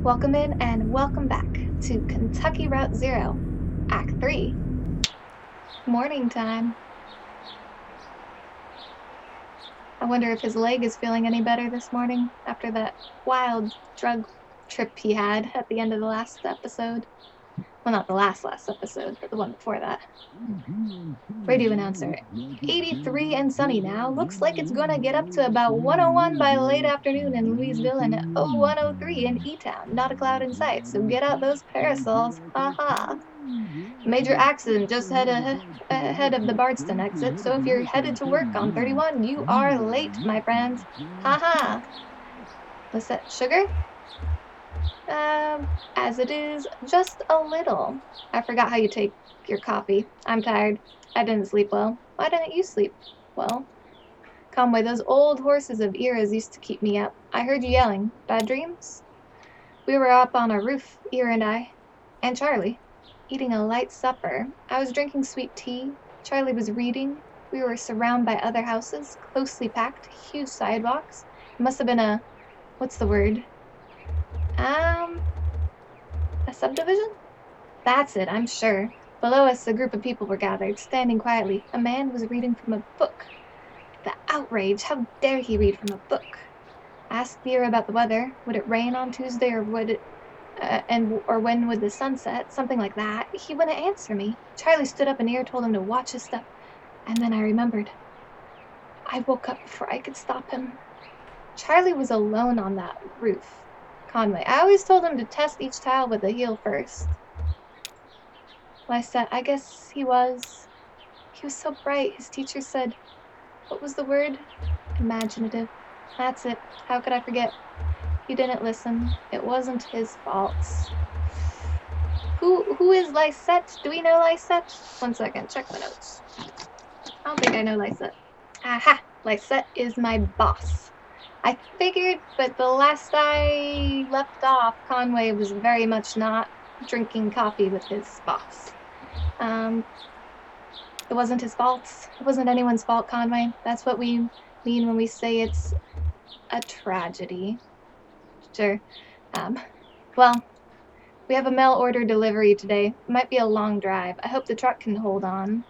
Welcome in and welcome back to Kentucky Route Zero, Act 3. Morning time. I wonder if his leg is feeling any better this morning after that wild drug trip he had at the end of the last episode. Well, not the last episode, but the one before that. Radio announcer. 83 and sunny now. Looks like it's gonna get up to about 101 by late afternoon in Louisville and 103 in E-Town. Not a cloud in sight, so get out those parasols. Haha. Major accident just ahead of the Bardstown exit, so if you're headed to work on 31, you are late, my friends. Haha. Lisette, sugar? As it is, just a little. I forgot how you take your coffee. I'm tired. I didn't sleep well. Why didn't you sleep well? Conway, those old horses of Ira's used to keep me up. I heard you yelling. Bad dreams? We were up on a roof, Ira and I, and Charlie, eating a light supper. I was drinking sweet tea. Charlie was reading. We were surrounded by other houses, closely packed, huge sidewalks. It must have been what's the word? A subdivision? That's it, I'm sure. Below us, a group of people were gathered, standing quietly. A man was reading from a book. The outrage! How dare he read from a book? I asked Vera about the weather. Would it rain on Tuesday, or would it, or when would the sun set? Something like that. He wouldn't answer me. Charlie stood up and Vera told him to watch his step. And then I remembered. I woke up before I could stop him. Charlie was alone on that roof. Conway. I always told him to test each tile with the heel first. Lysette, I guess he was. He was so bright. His teacher said, what was the word? Imaginative. That's it. How could I forget? He didn't listen. It wasn't his fault. Who is Lysette? Do we know Lysette? 1 second. Check my notes. I don't think I know Lysette. Aha! Lysette is my boss. I figured, but the last I left off, Conway was very much not drinking coffee with his boss. It wasn't his fault. It wasn't anyone's fault, Conway. That's what we mean when we say it's a tragedy. Sure. Well, we have a mail order delivery today. It might be a long drive. I hope the truck can hold on.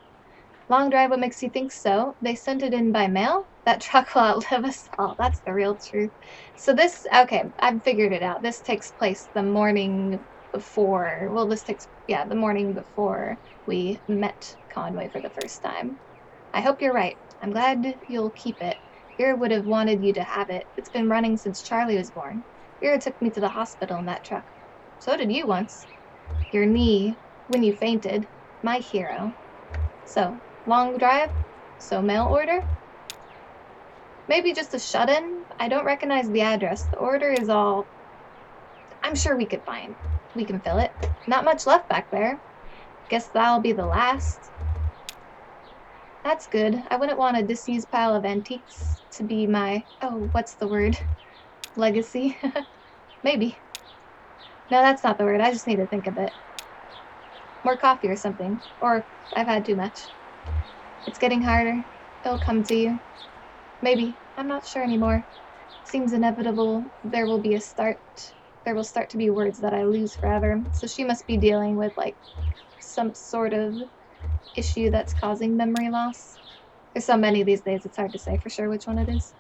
Long drive, what makes you think so? They sent it in by mail? That truck will outlive us all. That's the real truth. So this, okay, I've figured it out. This takes place the morning before, well, the morning before we met Conway for the first time. I hope you're right. I'm glad you'll keep it. Ira would have wanted you to have it. It's been running since Charlie was born. Ira took me to the hospital in that truck. So did you once. Your knee, when you fainted. My hero. So, long drive? So mail order? Maybe just a shut-in? I don't recognize the address. The order is all... I'm sure we can fill it. Not much left back there. Guess that'll be the last. That's good. I wouldn't want a disused pile of antiques to be my... oh, what's the word? Legacy? Maybe. No, that's not the word. I just need to think of it. More coffee or something. Or I've had too much. It's getting harder. It'll come to you. Maybe. I'm not sure anymore. Seems inevitable. There will start to be words that I lose forever. So she must be dealing with, like, some sort of issue that's causing memory loss. There's so many these days, it's hard to say for sure which one it is.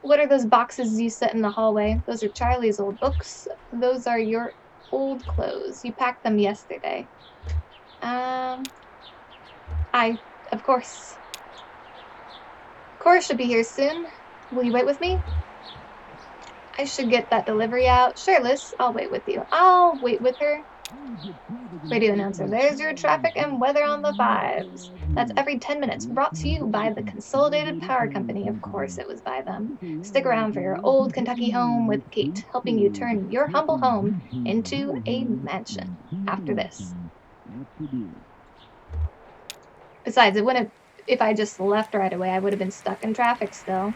What are those boxes you set in the hallway? Those are Charlie's old books. Those are your old clothes. You packed them yesterday. Of course. Cora should be here soon. Will you wait with me? I should get that delivery out. Sure, Liz. I'll wait with you. I'll wait with her. Radio announcer. There's your traffic and weather on the 5s. That's every 10 minutes. Brought to you by the Consolidated Power Company. Of course it was by them. Stick around for your old Kentucky home with Kate, helping you turn your humble home into a mansion after this. Besides, it wouldn't... if I just left right away, I would have been stuck in traffic still.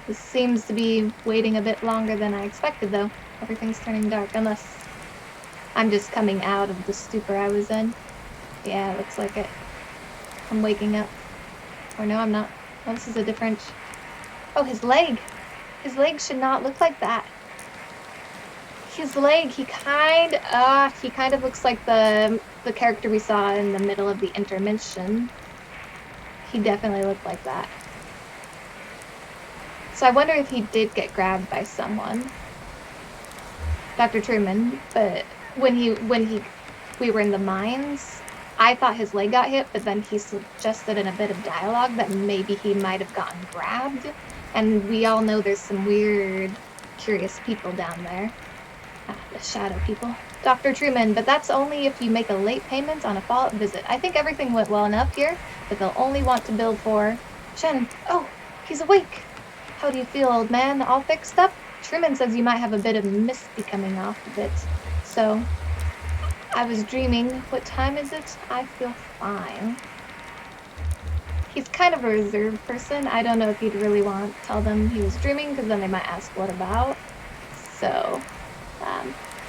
This seems to be waiting a bit longer than I expected, though. Everything's turning dark, unless I'm just coming out of the stupor I was in. Yeah, it looks like it. I'm waking up. Or no, I'm not. Oh, this is a different... oh, his leg! His leg should not look like that. His leg, he kind of looks like the character we saw in the middle of the intermission. He definitely looked like that. So I wonder if he did get grabbed by someone. Dr. Truman, but when we were in the mines, I thought his leg got hit, but then he suggested in a bit of dialogue that maybe he might have gotten grabbed. And we all know there's some weird, curious people down there. The shadow people. Dr. Truman, but that's only if you make a late payment on a follow-up visit. I think everything went well enough here, but they'll only want to bill for... Shannon, oh, he's awake. How do you feel, old man? All fixed up? Truman says you might have a bit of misty coming off of it. So, I was dreaming. What time is it? I feel fine. He's kind of a reserved person. I don't know if he'd really want to tell them he was dreaming, because then they might ask what about. So,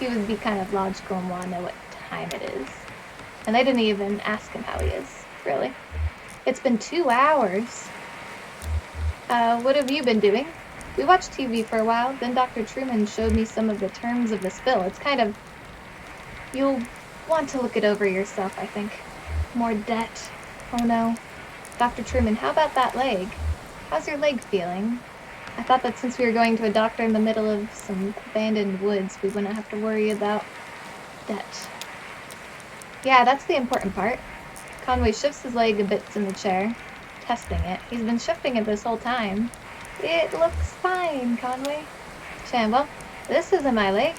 he would be kind of logical and want to know what time it is. And they didn't even ask him how he is, really. It's been 2 hours. What have you been doing? We watched TV for a while, then Dr. Truman showed me some of the terms of this bill. It's kind of... You'll want to look it over yourself, I think. More debt. Oh no. Dr. Truman, how about that leg? How's your leg feeling? I thought that since we were going to a doctor in the middle of some abandoned woods, we wouldn't have to worry about debt. Yeah, that's the important part. Conway shifts his leg a bit in the chair, testing it. He's been shifting it this whole time. It looks fine, Conway. Shan, well, this isn't my leg.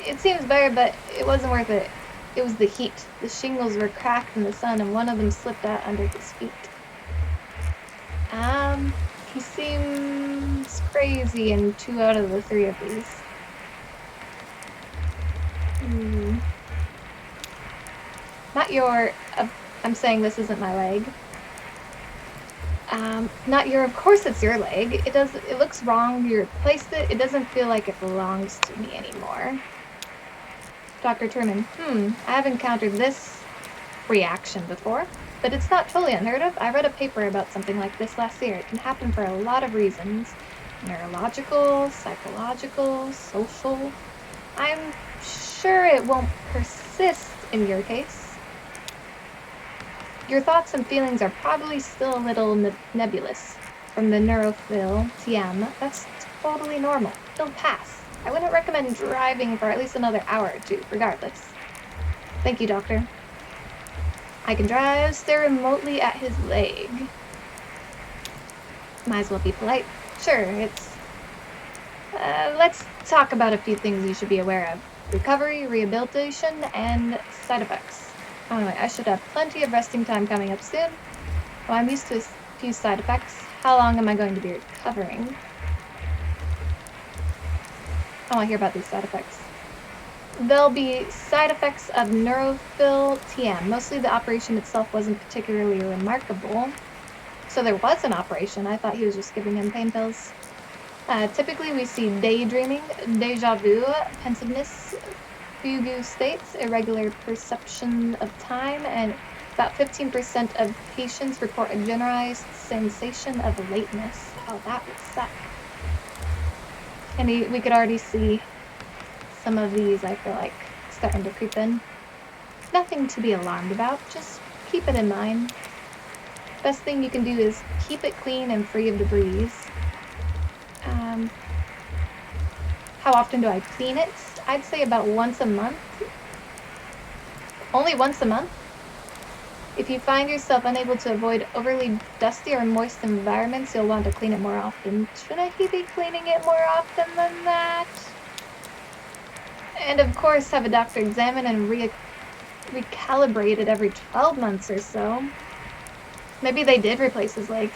It seems better, but it wasn't worth it. It was the heat. The shingles were cracked in the sun, and one of them slipped out under his feet. He seems crazy in 2 out of the 3 of these. Not your... I'm saying this isn't my leg. Not your... Of course it's your leg. It looks wrong. You replaced it. It doesn't feel like it belongs to me anymore. Dr. Truman, I have encountered this reaction before. But it's not totally unheard of. I read a paper about something like this last year. It can happen for a lot of reasons. Neurological, psychological, social. I'm sure it won't persist in your case. Your thoughts and feelings are probably still a little nebulous from the neurophil TM. That's totally normal. It'll pass. I wouldn't recommend driving for at least another hour or 2, regardless. Thank you, doctor. I can drive, stare remotely at his leg. Might as well be polite. Sure, it's... let's talk about a few things you should be aware of. Recovery, rehabilitation, and side effects. Anyway, I should have plenty of resting time coming up soon. Well, I'm used to a few side effects. How long am I going to be recovering? I want to hear about these side effects. There'll be side effects of neurophil TM. Mostly the operation itself wasn't particularly remarkable. So there was an operation. I thought he was just giving him pain pills. Typically we see daydreaming, deja vu, pensiveness, fugue states, irregular perception of time, and about 15% of patients report a generalized sensation of lateness. Oh, that would suck. And we could already see some of these, I feel like, starting to creep in. Nothing to be alarmed about, just keep it in mind. Best thing you can do is keep it clean and free of debris. How often do I clean it? I'd say about once a month. Only once a month? If you find yourself unable to avoid overly dusty or moist environments, you'll want to clean it more often. Shouldn't he be cleaning it more often than that? And of course, have a doctor examine and recalibrate it every 12 months or so. Maybe they did replace his leg.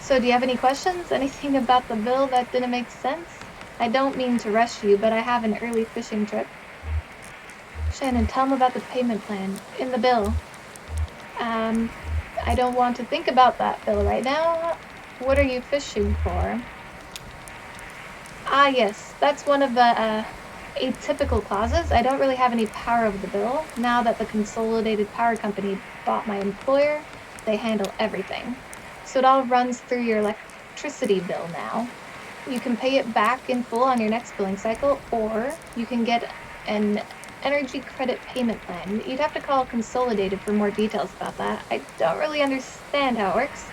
So do you have any questions? Anything about the bill that didn't make sense? I don't mean to rush you, but I have an early fishing trip. Shannon, tell him about the payment plan in the bill. I don't want to think about that bill right now. What are you fishing for? Ah, yes, that's one of the atypical clauses. I don't really have any power over the bill. Now that the Consolidated Power Company bought my employer, they handle everything. So it all runs through your electricity bill now. You can pay it back in full on your next billing cycle, or you can get an energy credit payment plan. You'd have to call Consolidated for more details about that. I don't really understand how it works.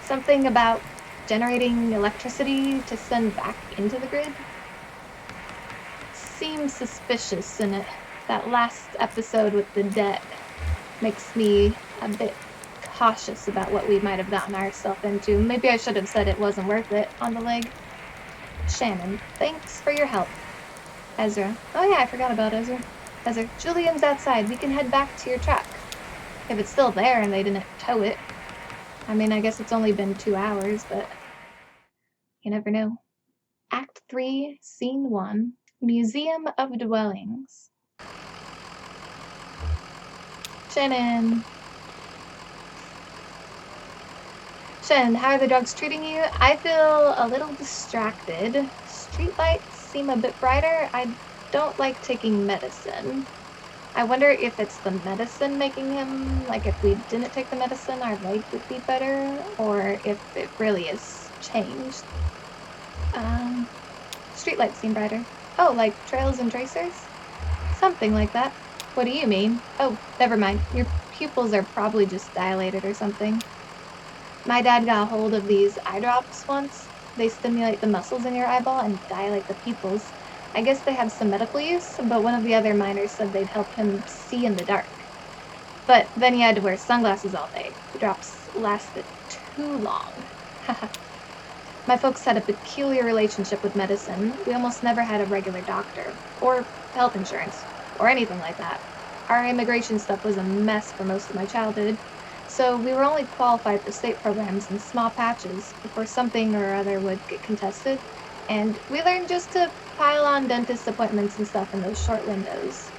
Something about generating electricity to send back into the grid? Seems suspicious, and that last episode with the debt makes me a bit cautious about what we might have gotten ourselves into. Maybe I should have said it wasn't worth it on the leg. Shannon, thanks for your help. Ezra. Oh yeah, I forgot about Ezra. Ezra, Julian's outside. We can head back to your truck. If it's still there and they didn't tow it. I mean, I guess it's only been 2 hours, but you never know. Act 3, Scene 1, Museum of Dwellings. Shannon. Shannon, how are the drugs treating you? I feel a little distracted. Streetlights seem a bit brighter. I don't like taking medicine. I wonder if it's the medicine making him, like if we didn't take the medicine, our leg would be better, or if it really is changed. Streetlights seem brighter. Oh, like trails and tracers? Something like that. What do you mean? Oh, never mind. Your pupils are probably just dilated or something. My dad got a hold of these eye drops once. They stimulate the muscles in your eyeball and dilate the pupils. I guess they have some medical use, but one of the other miners said they'd help him see in the dark. But then he had to wear sunglasses all day. The drops lasted too long. My folks had a peculiar relationship with medicine. We almost never had a regular doctor, or health insurance, or anything like that. Our immigration stuff was a mess for most of my childhood, so we were only qualified for state programs in small patches before something or other would get contested, and we learned just to pile on dentist appointments and stuff in those short windows.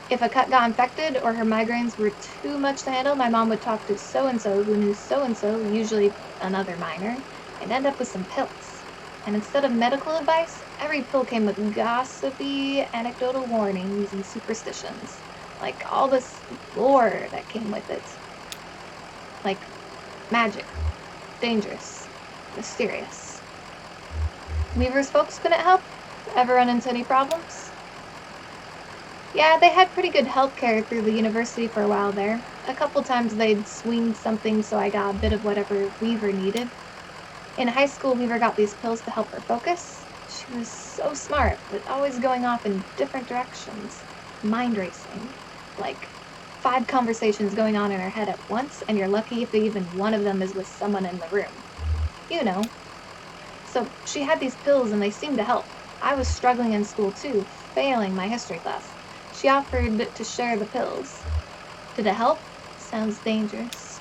If a cut got infected or her migraines were too much to handle, my mom would talk to so-and-so who knew so-and-so, usually another minor, and end up with some pills. And instead of medical advice, every pill came with gossipy, anecdotal warnings and superstitions. Like all this lore that came with it. Like magic, dangerous, mysterious. Weaver's folks couldn't help? Ever run into any problems? Yeah, they had pretty good health care through the university for a while there. A couple times they'd swing something so I got a bit of whatever Weaver needed. In high school, Weaver got these pills to help her focus. She was so smart, but always going off in different directions. Mind racing. Like 5 conversations going on in her head at once, and you're lucky if even one of them is with someone in the room. You know. So she had these pills and they seemed to help. I was struggling in school too, failing my history class. She offered to share the pills. Did it help? Sounds dangerous.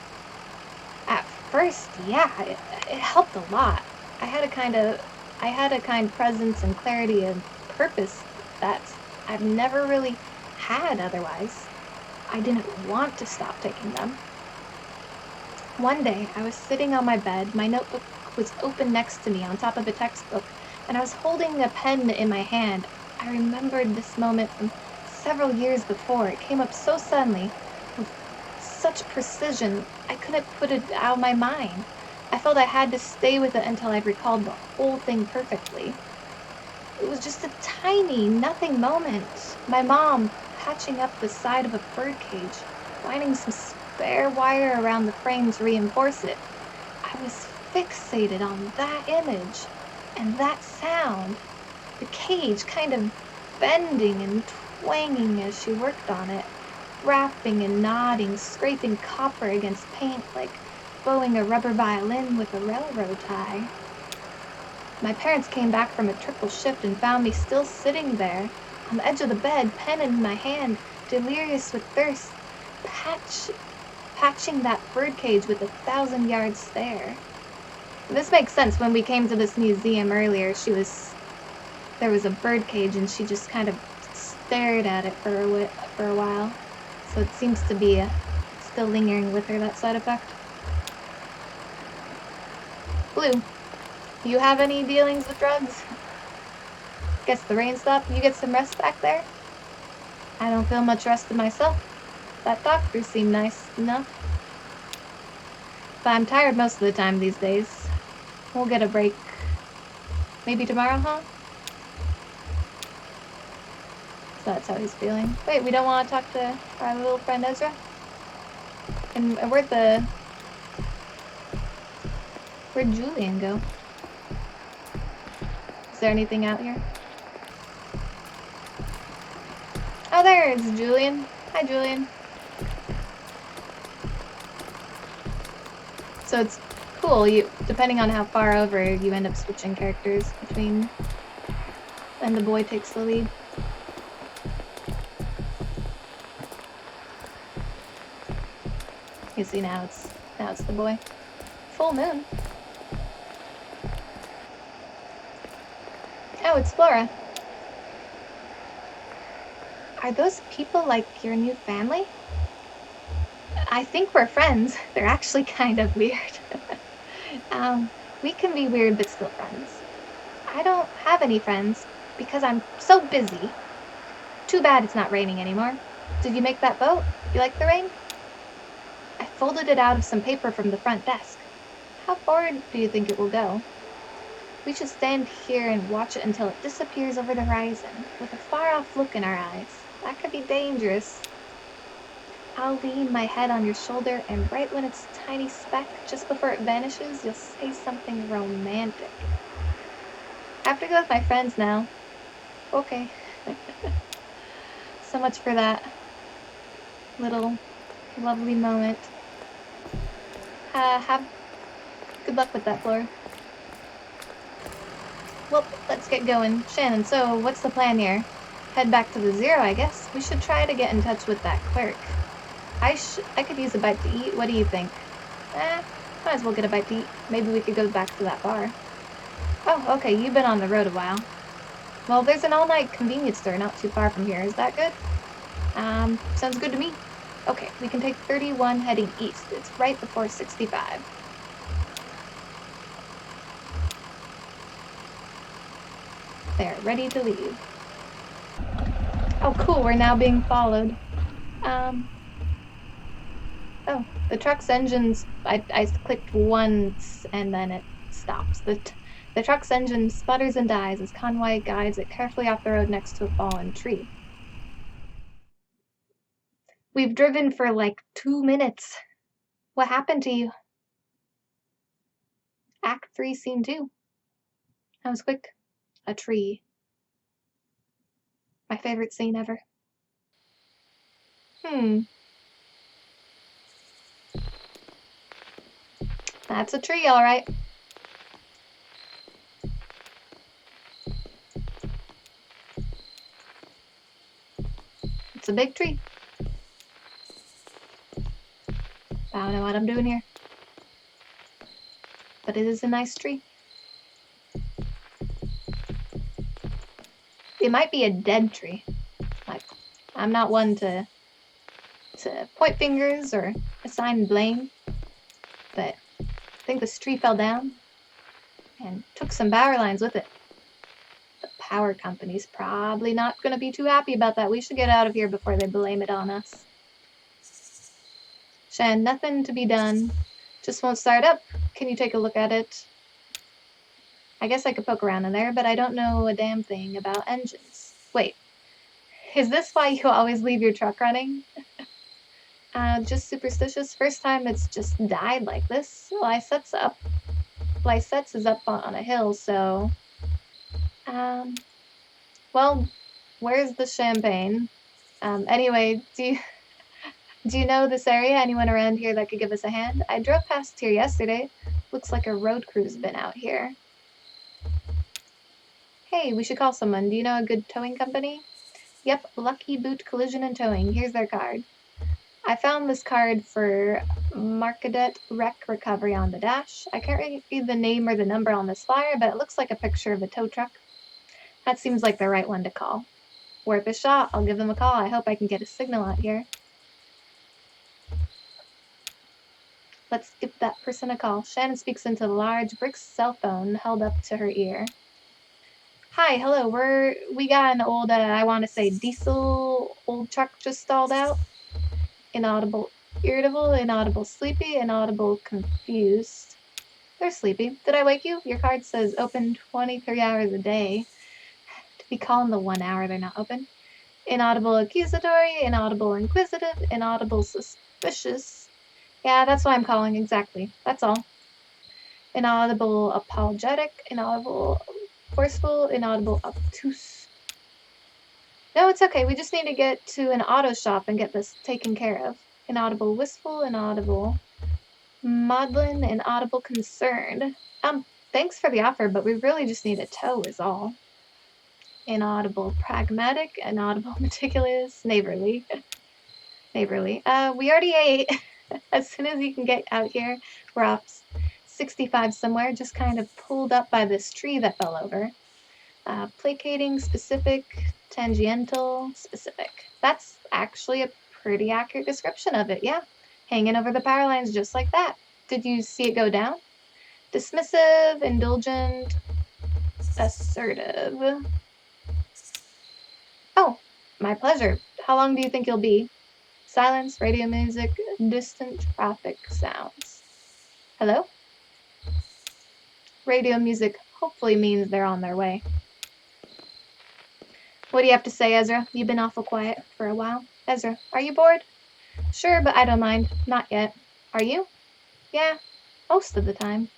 At first, yeah, it helped a lot. I had a kind presence and clarity and purpose that I've never really had otherwise. I didn't want to stop taking them. One day, I was sitting on my bed, my notebook was open next to me on top of a textbook, and I was holding a pen in my hand. I remembered this moment from several years before. It came up so suddenly, with such precision, I couldn't put it out of my mind. I felt I had to stay with it until I recalled the whole thing perfectly. It was just a tiny, nothing moment. My mom patching up the side of a birdcage, winding some spare wire around the frame to reinforce it. I was fixated on that image and that sound. The cage kind of bending and twanging as she worked on it, rapping and nodding, scraping copper against paint like bowing a rubber violin with a railroad tie. My parents came back from a triple shift and found me still sitting there, on the edge of the bed, pen in my hand, delirious with thirst, patching that birdcage with 1,000-yard stare. This makes sense. When we came to this museum earlier, there was a birdcage and she just kind of stared at it for a while. So it seems to be still lingering with her, that side effect. Blue, you have any dealings with drugs? Guess the rain stopped. You get some rest back there? I don't feel much rested myself. That doctor seemed nice enough. But I'm tired most of the time these days. We'll get a break Maybe tomorrow, huh? So that's how he's feeling. Wait, we don't want to talk to our little friend Ezra? And where'd Julian go? Is there anything out here? Oh, there it's Julian. Hi, Julian. So it's cool. Depending on how far over, you end up switching characters between, and the boy takes the lead. You see, now it's the boy. Full moon. Oh, it's Flora. Are those people like your new family? I think we're friends. They're actually kind of weird. We can be weird but still friends. I don't have any friends because I'm so busy. Too bad it's not raining anymore. Did you make that boat? You like the rain? I folded it out of some paper from the front desk. How forward do you think it will go? We should stand here and watch it until it disappears over the horizon, with a far-off look in our eyes. That could be dangerous. I'll lean my head on your shoulder, and right when it's a tiny speck, just before it vanishes, you'll say something romantic. I have to go with my friends now. Okay. So much for that little lovely moment. Have good luck with that, Flora. Well, let's get going. Shannon, so what's the plan here? Head back to the Zero, I guess. We should try to get in touch with that clerk. I could use a bite to eat. What do you think? Might as well get a bite to eat. Maybe we could go back to that bar. Oh, okay, you've been on the road a while. Well, there's an all-night convenience store not too far from here. Is that good? Sounds good to me. Okay, we can take 31 heading east. It's right before 65. There, ready to leave. Oh, cool, we're now being followed. Oh, the truck's engines, I clicked once and then it stops. The truck's engine sputters and dies as Conway guides it carefully off the road next to a fallen tree. We've driven for like 2 minutes. What happened to you? Act 3, Scene 2. That was quick. A tree. My favorite scene ever. That's a tree, all right. It's a big tree. I don't know what I'm doing here. But it is a nice tree. It might be a dead tree. Like, I'm not one to point fingers or assign blame, but I think this tree fell down and took some power lines with it. The power company's probably not going to be too happy about that. We should get out of here before they blame it on us. Shan, nothing to be done. Just won't start up. Can you take a look at it? I guess I could poke around in there, but I don't know a damn thing about engines. Wait, is this why you always leave your truck running? Just superstitious. First time it's just died like this. Lysets is up on a hill, so... well, where's the champagne? Anyway, do you know this area? Anyone around here that could give us a hand? I drove past here yesterday. Looks like a road crew's been out here. Hey, we should call someone. Do you know a good towing company? Yep, Lucky Boot Collision and Towing. Here's their card. I found this card for Marcadet Wreck Recovery on the dash. I can't read the name or the number on this flyer, but it looks like a picture of a tow truck. That seems like the right one to call. Worth a shot. I'll give them a call. I hope I can get a signal out here. Let's give that person a call. Shannon speaks into the large brick cell phone held up to her ear. Hi, hello. We got an old, I want to say diesel old truck just stalled out. Inaudible, irritable, inaudible, sleepy, inaudible, confused. They're sleepy. Did I wake you? Your card says open 23 hours a day. To be calling the 1 hour they're not open. Inaudible accusatory, inaudible inquisitive, inaudible suspicious. Yeah, that's why I'm calling, exactly. That's all. Inaudible apologetic, inaudible forceful, inaudible obtuse. No, it's okay. We just need to get to an auto shop and get this taken care of. Inaudible wistful, inaudible maudlin, inaudible concerned. Thanks for the offer, but we really just need a tow is all. Inaudible pragmatic, inaudible meticulous, neighborly. Neighborly. We already ate. As soon as you can get out here, we're off 65 somewhere, just kind of pulled up by this tree that fell over. Placating, specific, tangential, specific. That's actually a pretty accurate description of it, yeah. Hanging over the power lines just like that. Did you see it go down? Dismissive, indulgent, assertive. Oh, my pleasure. How long do you think you'll be? Silence, radio music, distant traffic sounds. Hello? Radio music hopefully means they're on their way. What do you have to say, Ezra? You've been awful quiet for a while. Ezra, are you bored? Sure, but I don't mind. Not yet. Are you? Yeah, most of the time.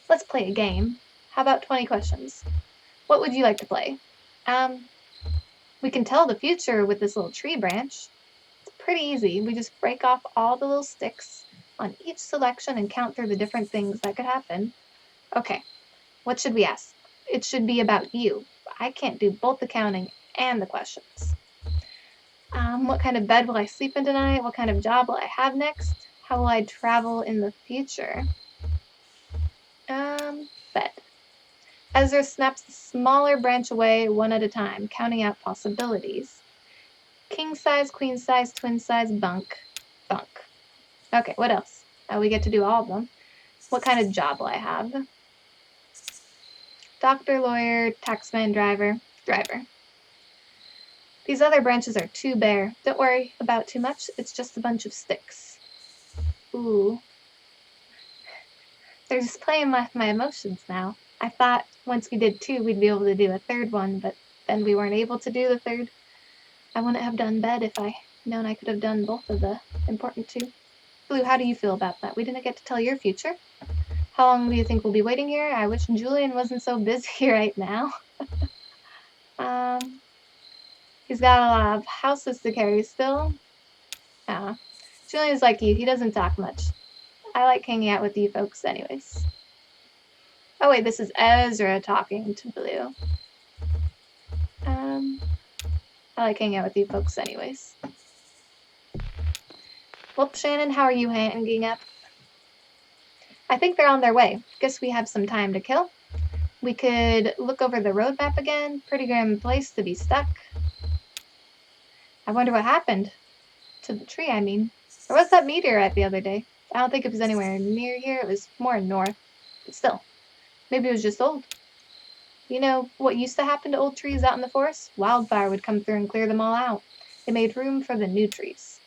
Let's play a game. How about 20 questions? What would you like to play? We can tell the future with this little tree branch. It's pretty easy. We just break off all the little sticks on each selection and count through the different things that could happen. Okay, what should we ask? It should be about you. I can't do both the counting and the questions. What kind of bed will I sleep in tonight? What kind of job will I have next? How will I travel in the future? Bed. Ezra snaps the smaller branch away one at a time, counting out possibilities. King size, queen size, twin size, bunk. Bunk. Okay, what else? We get to do all of them. What kind of job will I have? Doctor, lawyer, taxman, driver. Driver. These other branches are too bare. Don't worry about too much. It's just a bunch of sticks. Ooh. They're just playing with my emotions now. I thought once we did 2, we'd be able to do a third one, but then we weren't able to do the third. I wouldn't have done bed if I known I could have done both of the important 2. Blue, how do you feel about that? We didn't get to tell your future. How long do you think we'll be waiting here? I wish Julian wasn't so busy right now. He's got a lot of houses to carry still. Julian's like you. He doesn't talk much. I like hanging out with you folks anyways. Oh wait, this is Ezra talking to Blue. I like hanging out with you folks anyways. Well, Shannon, how are you hanging up? I think they're on their way. Guess we have some time to kill. We could look over the road map again. Pretty grim place to be stuck. I wonder what happened. To the tree, I mean. Where was that meteorite the other day? I don't think it was anywhere near here. It was more north. But still, maybe it was just old. You know what used to happen to old trees out in the forest? Wildfire would come through and clear them all out. It made room for the new trees.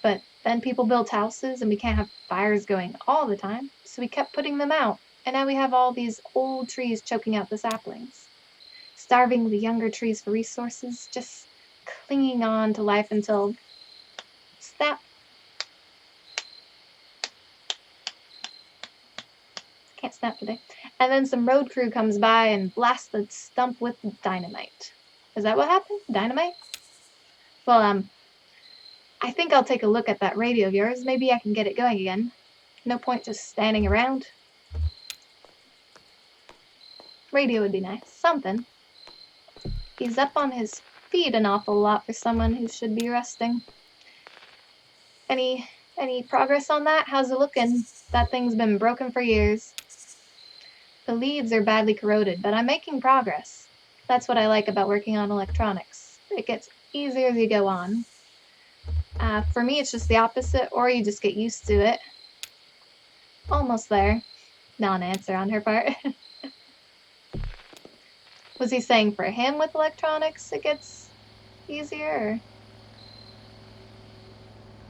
But then people built houses and we can't have fires going all the time. So we kept putting them out. And now we have all these old trees choking out the saplings. Starving the younger trees for resources. Just clinging on to life until... snap. Can't snap today. And then some road crew comes by and blasts the stump with dynamite. Is that what happened? Dynamite? Well, I think I'll take a look at that radio of yours. Maybe I can get it going again. No point just standing around. Radio would be nice. Something. He's up on his feet an awful lot for someone who should be resting. Any progress on that? How's it looking? That thing's been broken for years. The leads are badly corroded, but I'm making progress. That's what I like about working on electronics. It gets easier as you go on. For me, it's just the opposite, or you just get used to it. Almost there. Non-answer on her part. Was he saying for him with electronics it gets easier?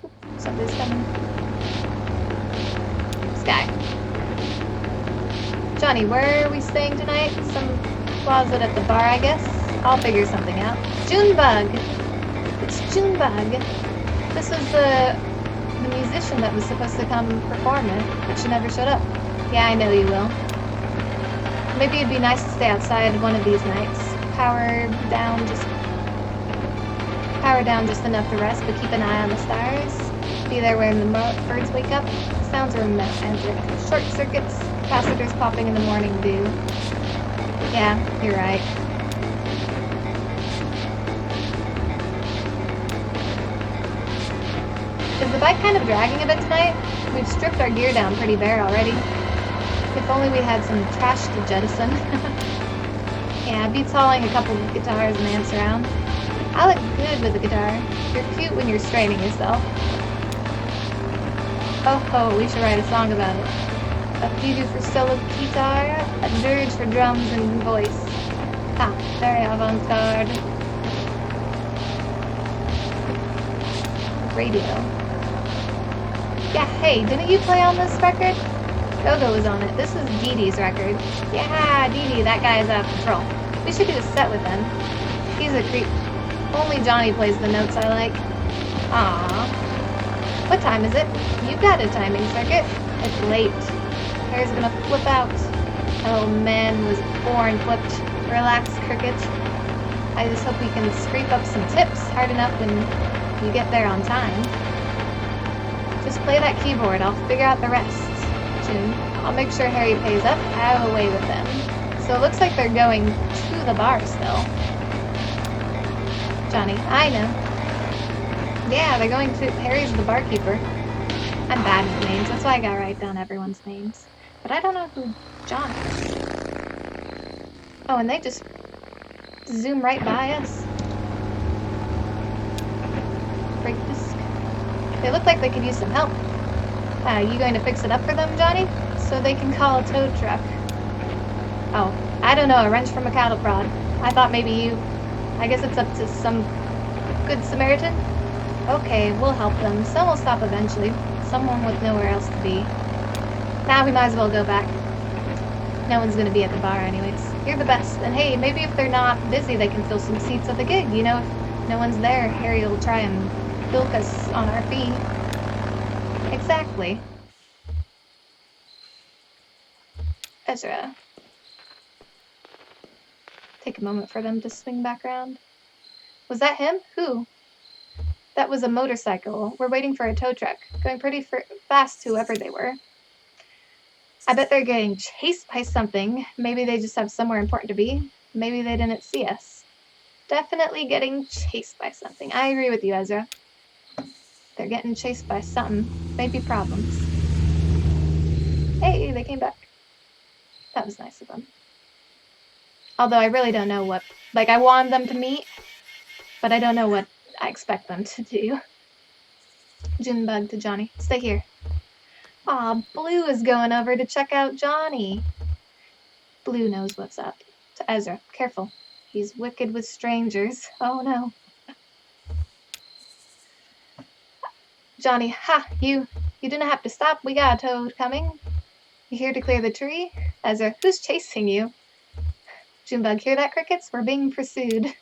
Or... something's coming. Sky. Johnny, where are we staying tonight? Some closet at the bar, I guess? I'll figure something out. Junebug! It's Junebug! This was the musician that was supposed to come perform it, but she never showed up. Yeah, I know you will. Maybe it'd be nice to stay outside one of these nights. Power down just enough to rest, but keep an eye on the stars. Be there when the birds wake up. Sounds are magic. Short circuits, capacitors popping in the morning dew. Yeah, you're right. Is the bike kind of dragging a bit tonight? We've stripped our gear down pretty bare already. If only we had some trash to jettison. Yeah, beats hauling a couple of guitars and amps around. I look good with a guitar. You're cute when you're straining yourself. Oh, we should write a song about it. A fugue for solo guitar, a dirge for drums and voice. Ah, very avant-garde. Radio. Yeah, hey, didn't you play on this record? Gogo was on it. This is Dee Dee's record. Yeah, Dee Dee, that guy is out of control. We should do a set with him. He's a creep. Only Johnny plays the notes I like. Aww. What time is it? You've got a timing circuit. It's late. Hair's gonna flip out. Oh man, was born flipped. Relax, Cricket. I just hope we can scrape up some tips hard enough when you get there on time. Just play that keyboard. I'll figure out the rest. June. I'll make sure Harry pays up. Have a way with them. So it looks like they're going to the bar still. Johnny, I know. Yeah, they're going to... Harry's the barkeeper. I'm bad with names, that's why I gotta write down everyone's names. But I don't know who John is. Oh, and they just zoom right by us. Brake disc. They look like they could use some help. You going to fix it up for them, Johnny? So they can call a tow truck. Oh, I don't know, a wrench from a cattle prod. I thought maybe you... I guess it's up to some good Samaritan? Okay, we'll help them. Some will stop eventually. Someone with nowhere else to be. Now we might as well go back. No one's gonna be at the bar anyways. You're the best. And hey, maybe if they're not busy, they can fill some seats at the gig. You know, if no one's there, Harry will try and bilk us on our fee. Exactly. Ezra. Take a moment for them to swing back around. Was that him? Who? That was a motorcycle. We're waiting for a tow truck. Going pretty fast, whoever they were. I bet they're getting chased by something. Maybe they just have somewhere important to be. Maybe they didn't see us. Definitely getting chased by something. I agree with you, Ezra. They're getting chased by something. Maybe problems. Hey, they came back. That was nice of them. Although I really don't know what... Like, I wanted them to meet, but I don't know what I expect them to do. Junebug to Johnny. Stay here. Aw, Blue is going over to check out Johnny. Blue knows what's up. To Ezra. Careful. He's wicked with strangers. Oh no. Johnny. Ha! You didn't have to stop. We got a toad coming. You here to clear the tree? Ezra. Who's chasing you? Junebug. Hear that, Crickets? We're being pursued.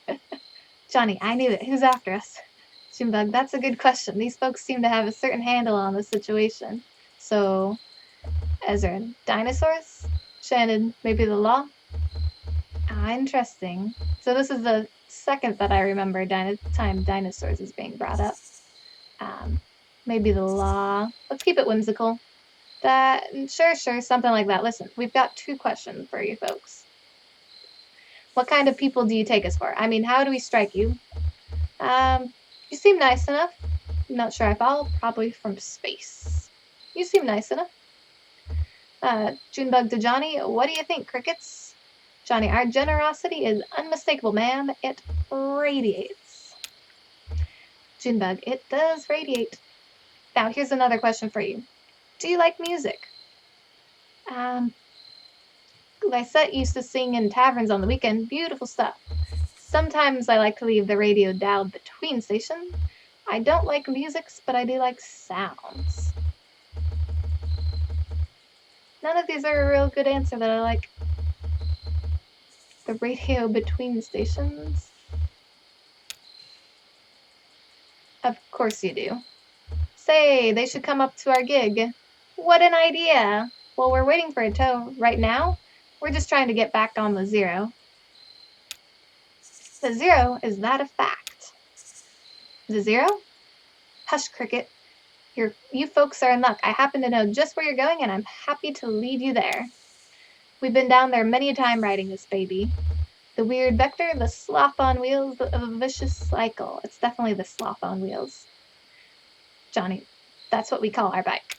Johnny. I knew it. Who's after us? Junebug. That's a good question. These folks seem to have a certain handle on the situation. So, Ezra, dinosaurs? Shannon, maybe the law? Ah, interesting. So this is the second that I remember time dinosaurs is being brought up. Maybe the law. Let's keep it whimsical. Sure, something like that. Listen, we've got 2 questions for you folks. What kind of people do you take us for? I mean, how do we strike you? You seem nice enough. I'm not sure I follow. Probably from space. You seem nice enough. Junebug to Johnny. What do you think, Crickets? Johnny, our generosity is unmistakable, ma'am. It radiates. Junebug, it does radiate. Now, here's another question for you. Do you like music? Lysette used to sing in taverns on the weekend. Beautiful stuff. Sometimes I like to leave the radio dialed between stations. I don't like music, but I do like sounds. None of these are a real good answer that I like. The radio between stations? Of course you do. Say, they should come up to our gig. What an idea! Well, we're waiting for a tow right now. We're just trying to get back on the Zero. The Zero? Is that a fact? The Zero? Hush, Cricket. You folks are in luck. I happen to know just where you're going, and I'm happy to lead you there. We've been down there many a time riding this baby. The weird vector, the sloth on wheels of a vicious cycle. It's definitely the sloth on wheels. Johnny, that's what we call our bike.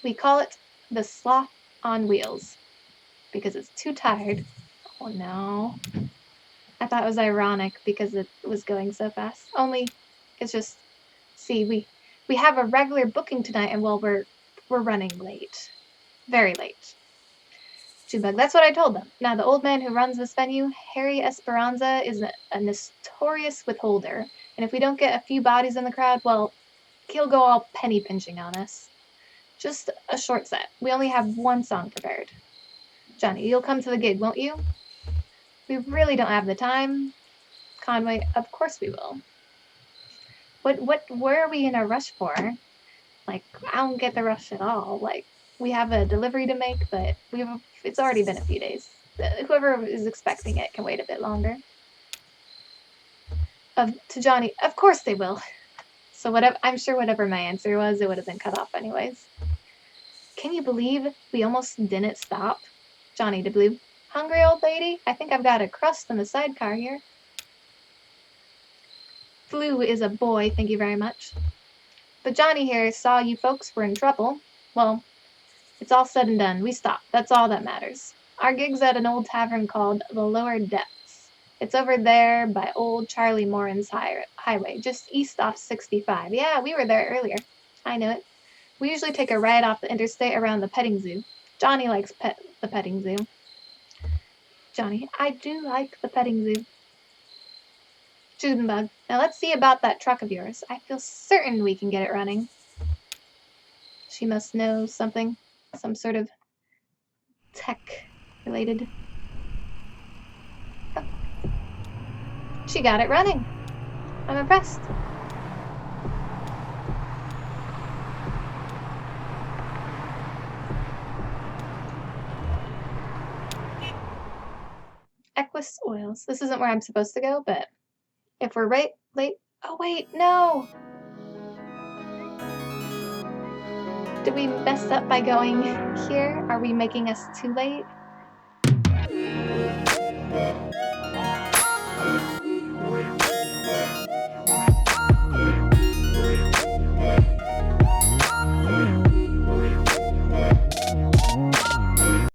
We call it the sloth on wheels because it's too tired. Oh no. I thought it was ironic because it was going so fast. Only, it's just, see, we have a regular booking tonight, and well, we're running late. Very late. Junebug, that's what I told them. Now, the old man who runs this venue, Harry Esperanza, is a notorious withholder, and if we don't get a few bodies in the crowd, well, he'll go all penny pinching on us. Just a short set. We only have one song prepared. Johnny, you'll come to the gig, won't you? We really don't have the time. Conway, of course we will. Where are we in a rush for? Like, I don't get the rush at all. Like, we have a delivery to make, but it's already been a few days. Whoever is expecting it can wait a bit longer. To Johnny, of course they will. So I'm sure whatever my answer was, it would have been cut off anyways. Can you believe we almost didn't stop? Johnny to Blue, hungry old lady? I think I've got a crust in the sidecar here. Blue is a boy, thank you very much. But Johnny here saw you folks were in trouble. Well, it's all said and done. We stopped. That's all that matters. Our gig's at an old tavern called the Lower Depths. It's over there by old Charlie Morin's highway, just east off 65. Yeah, we were there earlier. I know it. We usually take a ride off the interstate around the petting zoo. Johnny likes the petting zoo. Johnny, I do like the petting zoo. Junebug, now let's see about that truck of yours. I feel certain we can get it running. She must know something, some sort of tech-related. Oh. She got it running. I'm impressed. Equus Oils. This isn't where I'm supposed to go, but if we're late... Oh, wait, no! Did we mess up by going here? Are we making us too late?